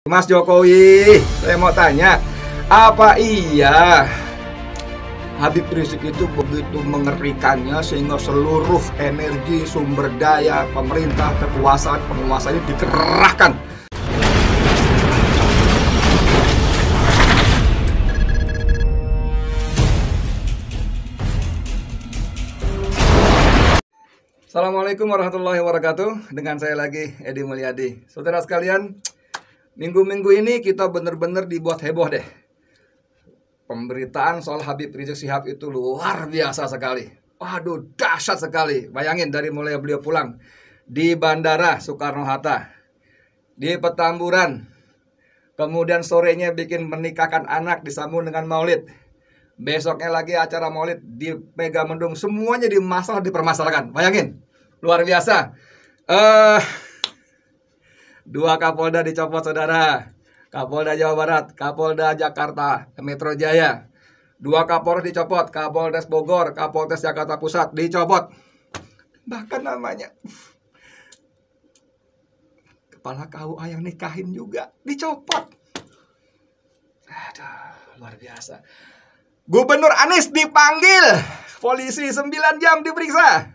Mas Jokowi, saya mau tanya, apa iya Habib Rizik itu begitu mengerikannya sehingga seluruh energi, sumber daya, pemerintah, kekuasaan, penguasa ini dikerahkan? Assalamualaikum warahmatullahi wabarakatuh. Dengan saya lagi, Edi Mulyadi. Saudara sekalian, minggu-minggu ini kita benar-benar dibuat heboh deh. Pemberitaan soal Habib Rizik Syihab itu luar biasa sekali. Waduh, dahsyat sekali. Bayangin dari mulai beliau pulang di Bandara Soekarno-Hatta, di Petamburan, kemudian sorenya bikin menikahkan anak disambung dengan maulid. Besoknya lagi acara maulid di Megamendung, semuanya dipermasalahkan. Bayangin, luar biasa. Dua Kapolda dicopot, saudara. Kapolda Jawa Barat, Kapolda Jakarta, Metro Jaya. Dua Kapolres dicopot, Kapolres Bogor, Kapolres Jakarta Pusat dicopot. Bahkan namanya kepala KUA yang nikahin juga dicopot. Aduh, luar biasa. Gubernur Anies dipanggil polisi 9 jam diperiksa.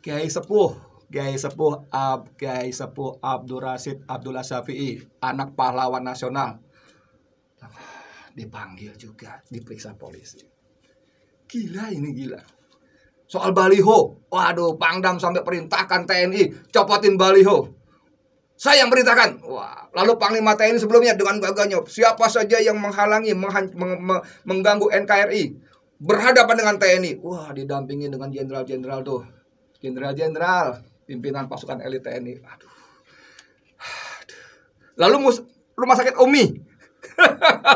Kiai Sepuh Abdul Rashid Abdullah Syafi'i, anak pahlawan nasional, dipanggil juga, diperiksa polisi. Gila ini, gila. Soal baliho, waduh, Pangdam sampai perintahkan TNI copotin baliho. Saya yang perintahkan. Wah, lalu Panglima TNI sebelumnya dengan gagahnya, siapa saja yang menghalangi, mengganggu NKRI, berhadapan dengan TNI. Wah, didampingi dengan jenderal-jenderal tuh. Jenderal-jenderal, pimpinan pasukan elit TNI. Aduh. Lalu rumah sakit Umi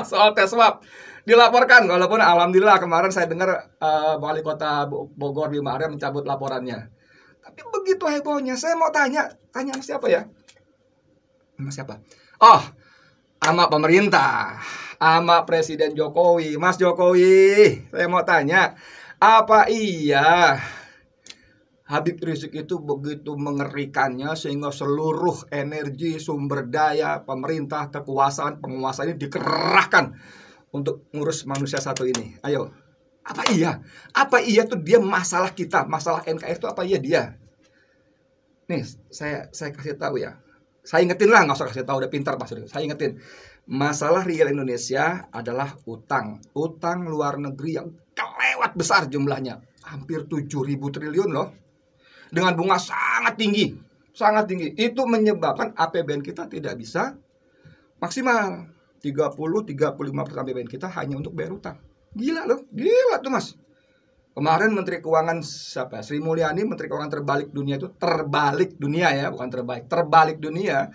soal tes swab dilaporkan, walaupun alhamdulillah kemarin saya dengar wali kota Bogor Bima Arya mencabut laporannya. Tapi begitu hebohnya, saya mau tanya sama siapa ya? Sama siapa? Oh, sama pemerintah, sama Presiden Jokowi. Mas Jokowi, saya mau tanya, apa iya Habib Rizik itu begitu mengerikannya sehingga seluruh energi, sumber daya, pemerintah, kekuasaan, penguasa ini dikerahkan untuk ngurus manusia satu ini? Ayo, apa iya? Apa iya tuh dia masalah kita, masalah NKRI itu apa iya dia? Nih, saya kasih tahu ya. Saya ingetin lah, nggak usah kasih tahu, udah pintar Pak Suryo. Saya ingetin, masalah real Indonesia adalah utang. Utang luar negeri yang kelewat besar jumlahnya. Hampir 7.000 triliun loh. Dengan bunga sangat tinggi, sangat tinggi. Itu menyebabkan APBN kita tidak bisa maksimal. 30-35% APBN kita hanya untuk bayar utang. Gila loh, gila tuh Mas. Kemarin Menteri Keuangan siapa? Sri Mulyani, Menteri Keuangan terbalik dunia itu, terbalik dunia ya, bukan terbaik, terbalik dunia.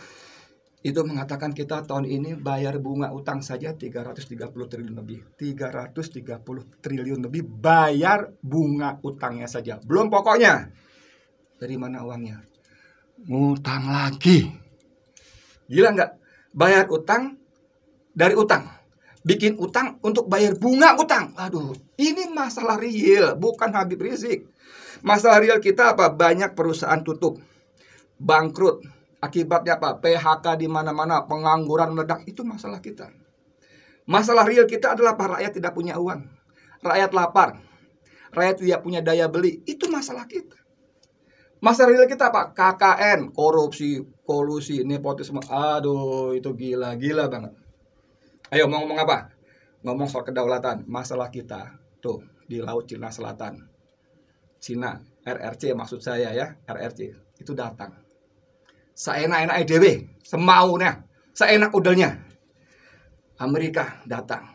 Itu mengatakan kita tahun ini bayar bunga utang saja 330 triliun lebih. 330 triliun lebih bayar bunga utangnya saja. Belum pokoknya. Dari mana uangnya? Ngutang lagi. Gila nggak? Bayar utang dari utang. Bikin utang untuk bayar bunga utang. Aduh, ini masalah real, bukan Habib Rizik. Masalah real kita apa? Banyak perusahaan tutup, bangkrut. Akibatnya apa? PHK di mana-mana, pengangguran meledak. Itu masalah kita. Masalah real kita adalah para rakyat tidak punya uang. Rakyat lapar. Rakyat tidak punya daya beli. Itu masalah kita. Masalah real kita apa? KKN, korupsi, kolusi, nepotisme. Aduh, itu gila banget. Ayo mau ngomong apa? Ngomong soal kedaulatan. Masalah kita tuh di Laut Cina Selatan. Cina, RRC maksud saya ya, RRC itu datang. Seenak-enak EDW, semaunya, seenak udelnya. Amerika datang.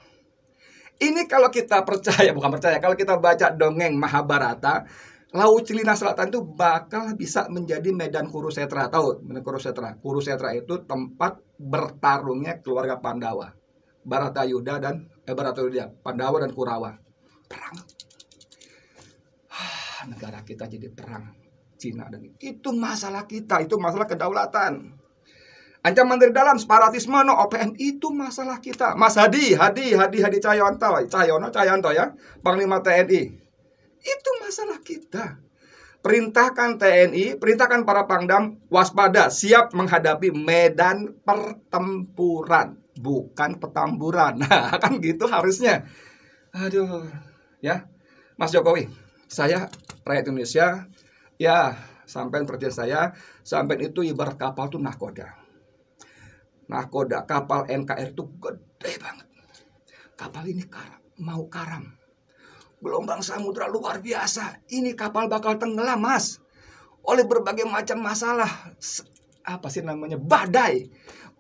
Ini kalau kita percaya, bukan percaya, kalau kita baca dongeng Mahabharata, Laut Cina Selatan itu bakal bisa menjadi medan Kurusetra. Tahu medan Kurusetra? Kurusetra itu tempat bertarungnya keluarga Pandawa. Baratayuda, Pandawa dan Kurawa. Perang. Negara kita jadi perang. Cina dan itu masalah kita, itu masalah kedaulatan. Ancaman dari dalam, separatisme, no OPM, itu masalah kita. Mas Hadi Cahyanto ya, Panglima TNI. Itu masalah kita. perintahkan TNI, perintahkan para Pangdam waspada, siap menghadapi medan pertempuran, bukan petamburan. Nah, kan gitu harusnya. Aduh, ya, Mas Jokowi, saya rakyat Indonesia, ya, sampai presiden sampai itu ibarat kapal tuh nahkoda. Nahkoda, kapal NKRI itu gede banget. Kapal ini mau karam. Gelombang samudra luar biasa. Ini kapal bakal tenggelam, Mas. Oleh berbagai macam masalah. Apa sih namanya? Badai.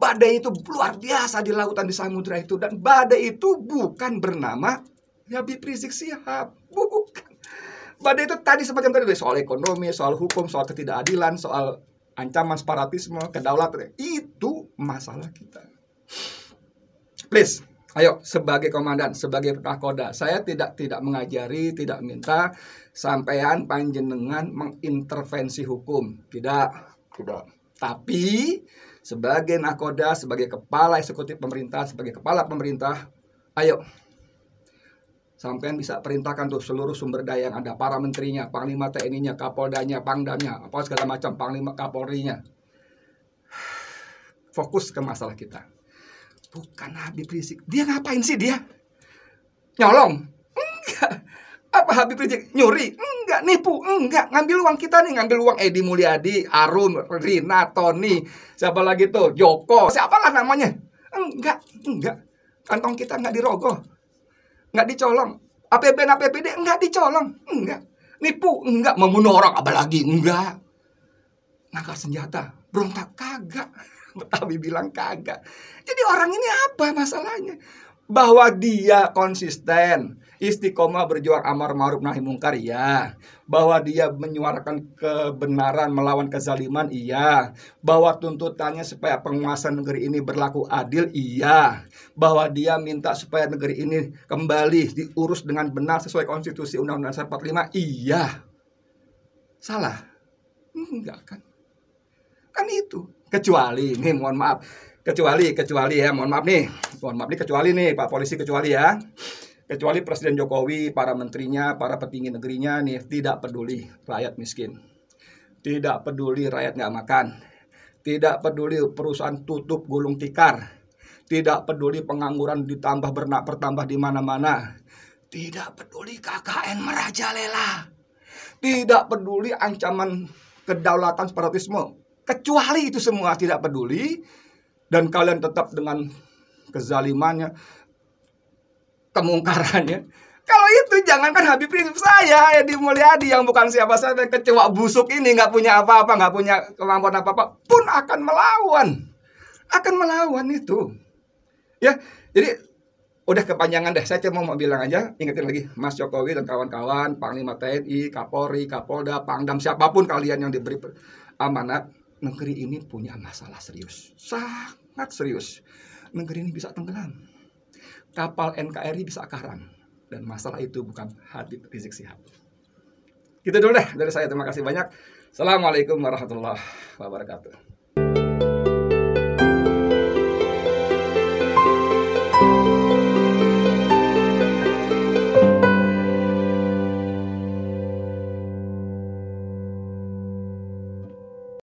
Badai itu luar biasa di lautan, di samudra itu. Dan badai itu bukan bernama Habib Rizik Syihab. Bukan. Badai itu tadi semacam tadi, soal ekonomi, soal hukum, soal ketidakadilan, soal ancaman separatisme, kedaulatan. Itu masalah kita. Please, ayo, sebagai komandan, sebagai nahkoda, saya tidak mengajari, tidak minta sampean panjenengan mengintervensi hukum. Tidak. Tapi sebagai nahkoda, sebagai kepala eksekutif pemerintah, sebagai kepala pemerintah, ayo, sampean bisa perintahkan tuh seluruh sumber daya yang ada, para menterinya, panglima TNI-nya, kapoldanya, pangdamnya, apa segala macam, panglima kapolrinya. Fokus ke masalah kita. Bukan Habib Rizik. Dia ngapain sih dia? Nyolong? Enggak. Apa Habib Rizik? Nyuri? Enggak. Nipu? Enggak. Ngambil uang kita nih. Ngambil uang Edi Mulyadi, Arum, Rina, Tony. Siapa lagi tuh? Joko. Siapalah namanya? Enggak. Kantong kita enggak dirogoh. Enggak dicolong. APBN, APBD enggak dicolong. Enggak. Nipu? Enggak. Membunuh orang? Apalagi? Enggak. Ngangkat senjata? Berontak? Kagak. Betawi bilang kagak. Jadi orang ini apa masalahnya? Bahwa dia konsisten, istiqomah berjuang amar ma'ruf nahi mungkar, iya. Bahwa dia menyuarakan kebenaran melawan kezaliman, iya. Bahwa tuntutannya supaya penguasa negeri ini berlaku adil, iya. Bahwa dia minta supaya negeri ini kembali diurus dengan benar sesuai konstitusi Undang-Undang 45, iya. Salah? Enggak kan? Kan itu. Kecuali nih, mohon maaf, kecuali ya, mohon maaf nih kecuali nih Pak Polisi, kecuali ya, kecuali Presiden Jokowi, para menterinya, para petinggi negerinya nih tidak peduli rakyat miskin, tidak peduli rakyat nggak makan, tidak peduli perusahaan tutup gulung tikar, tidak peduli pengangguran bertambah di mana-mana, tidak peduli KKN merajalela, tidak peduli ancaman kedaulatan separatisme. Kecuali itu semua tidak peduli, dan kalian tetap dengan kezalimannya, kemungkarannya. Kalau itu jangankan Habib Rizik, saya Edi Mulyadi yang bukan siapa-siapa, kecoa busuk ini, nggak punya apa-apa, nggak punya kemampuan apa-apa, pun akan melawan itu. Ya, jadi udah kepanjangan deh. Saya cuma mau bilang aja, ingetin lagi, Mas Jokowi dan kawan-kawan, Panglima TNI, Kapolri, Kapolda, Pangdam, siapapun kalian yang diberi amanat. Negeri ini punya masalah serius, sangat serius. Negeri ini bisa tenggelam, kapal NKRI bisa karam, dan masalah itu bukan Habib Rizik Syihab. Gitu dulu deh dari saya, terima kasih banyak. Assalamualaikum warahmatullahi wabarakatuh.